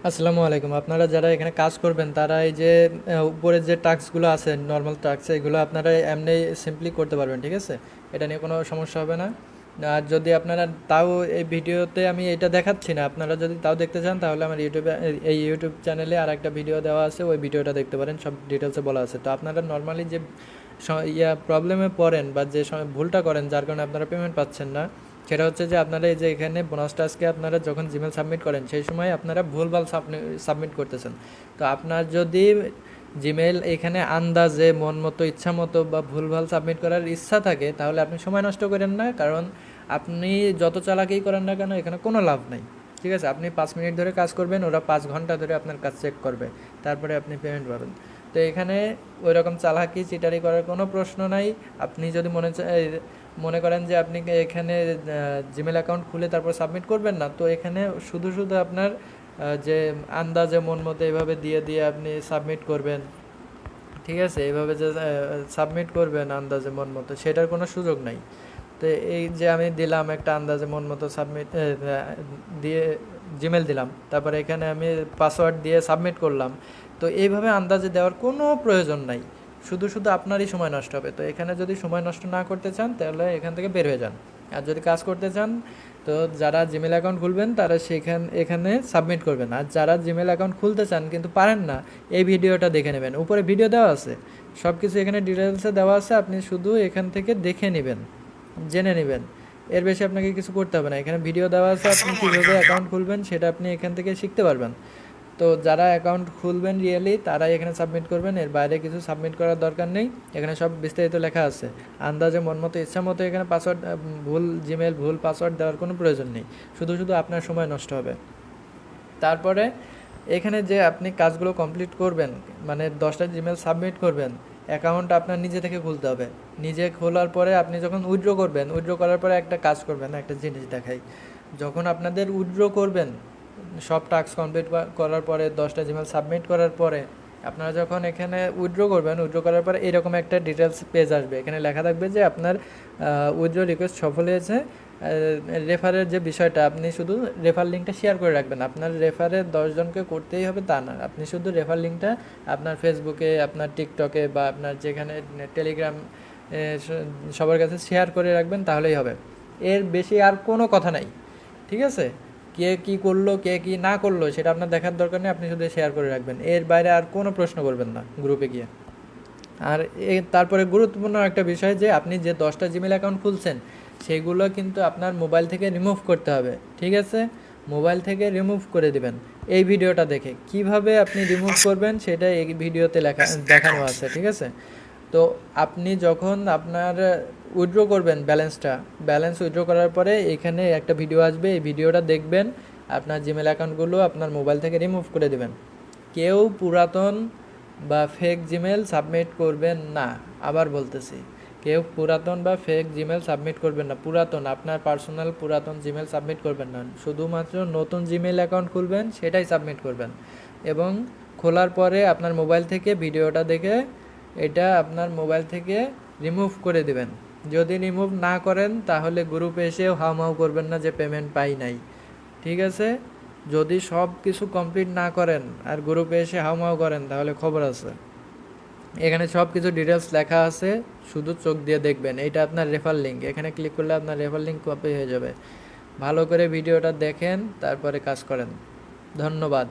আসসালামু আলাইকুম। আপনারা যারা এখানে কাজ করবেন তারা এই যে উপরের যে টাস্কগুলো আছে নর্মাল টাস্ক এগুলো আপনারা এমনি সিম্পলি করতে পারবেন, ঠিক আছে? এটা নিয়ে কোনো সমস্যা হবে না। আর যদি আপনারা তাও এই ভিডিওতে আমি এটা দেখাচ্ছি না, আপনারা যদি তাও দেখতে চান তাহলে আমার ইউটিউবে এই ইউটিউব চ্যানেলে আর একটা ভিডিও দেওয়া আছে, ওই ভিডিওটা দেখতে পারেন, সব ডিটেলসে বলা আছে। তো আপনারা নর্মালি যে প্রবলেমে পড়েন বা যে ভুলটা করেন যার কারণে আপনারা পেমেন্ট পাচ্ছেন না, সেটা হচ্ছে যে আপনারা এই যে এখানে বোনাস টাস্কে আপনারা যখন জিমেল সাবমিট করেন সেই সময় আপনারা ভুলভাল সাবমিট করতেছেন। তো আপনার যদি জিমেল এখানে আন্দাজে মন মতো ইচ্ছা মতো বা ভুলভাল সাবমিট করার ইচ্ছা থাকে তাহলে আপনি সময় নষ্ট করেন না, কারণ আপনি যত চালাকিই করেন না কেন এখানে কোনো লাভ নাই। ঠিক আছে, আপনি 5 মিনিট ধরে কাজ করবেন, ওরা 5 ঘন্টা ধরে আপনার কাজ চেক করবে, তারপরে আপনি পেমেন্ট পাবেন। তো এখানে ওই রকম চালাকি চিটারি করার কোনো প্রশ্ন নাই। আপনি যদি মনে করেন যে আপনি এখানে জিমেল অ্যাকাউন্ট খুলে তারপর সাবমিট করবেন না, তো এখানে শুধু শুধু আপনার যে আন্দাজে মন মতো এভাবে দিয়ে দিয়ে আপনি সাবমিট করবেন, ঠিক আছে? এভাবে যে সাবমিট করবেন আন্দাজে মন মতো, সেটার কোনো সুযোগ নাই। তো এই যে আমি দিলাম একটা আন্দাজে মন মতো সাবমিট দিয়ে জিমেল দিলাম, তারপরে এখানে আমি পাসওয়ার্ড দিয়ে সাবমিট করলাম। তো এইভাবে আন্দাজে দেওয়ার কোনো প্রয়োজন নাই, শুধু শুধু আপনারই সময় নষ্ট হবে। তো এখানে যদি সময় নষ্ট না করতে চান তাহলে এখান থেকে বের হয়ে যান। আর যদি কাজ করতে চান তো যারা জিমেল অ্যাকাউন্ট খুলবেন তারা এখানে সাবমিট করবেন। আর যারা জিমেল অ্যাকাউন্ট খুলতে চান কিন্তু পারেন না, এই ভিডিওটা দেখে নেবেন, উপরে ভিডিও দেওয়া আছে, সব কিছু এখানে ডিটেলসে দেওয়া আছে, আপনি শুধু এখান থেকে দেখে নেবেন, জেনে নেবেন। এর বেশি আপনাকে কিছু করতে হবে না, এখানে ভিডিও দেওয়া আছে, আপনি কীভাবে অ্যাকাউন্ট খুলবেন সেটা আপনি এখান থেকে শিখতে পারবেন। তো যারা অ্যাকাউন্ট খুলবেন রিয়েলি তারাই এখানে সাবমিট করবেন, এর বাইরে কিছু সাবমিট করার দরকার নেই। এখানে সব বিস্তারিত লেখা আছে, আন্দাজে মন মতো ইচ্ছা মতো এখানে পাসওয়ার্ড ভুল জিমেল ভুল পাসওয়ার্ড দেওয়ার কোনো প্রয়োজন নেই, শুধু শুধু আপনার সময় নষ্ট হবে। তারপরে এখানে যে আপনি কাজগুলো কমপ্লিট করবেন, মানে 10টা জিমেল সাবমিট করবেন, অ্যাকাউন্ট আপনার নিজে থেকে খুলতে হবে। নিজে খোলার পরে আপনি যখন উইথড্র করবেন, উইথড্র করার পরে একটা কাজ করবেন, একটা জিনিস দেখাই। যখন আপনাদের উইথড্র করবেন সব টাস্ক কমপ্লিট করার পরে 10টা জিমেল সাবমিট করার পরে আপনারা যখন এখানে উইথড্র করবেন, উইথড্র করার পরে এরকম একটা ডিটেলস পেজ আসবে, এখানে লেখা থাকবে যে আপনার উইথড্র রিকোয়েস্ট সফল হয়েছে। রেফারের যে বিষয়টা, আপনি শুধু রেফার লিঙ্কটা শেয়ার করে রাখবেন, আপনার রেফারে 10জনকে করতেই হবে তা না, আপনি শুধু রেফার লিঙ্কটা আপনার ফেসবুকে, আপনার টিকটকে বা আপনার যেখানে টেলিগ্রাম সবার কাছে শেয়ার করে রাখবেন, তাহলেই হবে। এর বেশি আর কোনো কথা নাই, ঠিক আছে? কে কী করলো কে কী না করলো সেটা আপনার দেখার দরকার নেই, আপনি শুধু শেয়ার করে রাখবেন, এর বাইরে আর কোনো প্রশ্ন করবেন না গ্রুপে গিয়ে। আর তারপরে গুরুত্বপূর্ণ একটা বিষয় যে আপনি যে 10টা জিমেল অ্যাকাউন্ট খুলছেন সেগুলো কিন্তু আপনার মোবাইল থেকে রিমুভ করতে হবে, ঠিক আছে? মোবাইল থেকে রিমুভ করে দিবেন। এই ভিডিওটা দেখে কিভাবে আপনি রিমুভ করবেন সেটা এই ভিডিওতে দেখানো আছে, ঠিক আছে? তো আপনি যখন আপনার উইথড্র করবেন ব্যালেন্স উইথড্র করার পরে এখানে একটা ভিডিও আসবে, এই ভিডিওটা দেখবেন, আপনার জিমেল অ্যাকাউন্টগুলো আপনার মোবাইল থেকে রিমুভ করে দেবেন। কেউ পুরাতন বা ফেক জিমেল সাবমিট করবেন না, আবার বলতেছি, কেউ পুরাতন বা ফেক জিমেল সাবমিট করবেন না, পুরাতন আপনার পার্সোনাল পুরাতন জিমেল সাবমিট করবেন না, শুধুমাত্র নতুন জিমেল অ্যাকাউন্ট খুলবেন সেটাই সাবমিট করবেন। এবং খোলার পরে আপনার মোবাইল থেকে ভিডিওটা দেখে এটা আপনার মোবাইল থেকে রিমুভ করে দেবেন। যদি রিমুভ না করেন তাহলে গ্রুপে এসেও হাউমাউ করবেন না যে পেমেন্ট পাই নাই, ঠিক আছে? যদি সব কিছু কমপ্লিট না করেন আর গ্রুপে এসে হাউমাউ করেন তাহলে খবর আছে। এখানে সব কিছু ডিটেলস লেখা আছে, শুধু চোখ দিয়ে দেখবেন। এইটা আপনার রেফার লিঙ্ক, এখানে ক্লিক করলে আপনার রেফার লিঙ্ক কপি হয়ে যাবে। ভালো করে ভিডিওটা দেখেন, তারপরে কাজ করেন। ধন্যবাদ।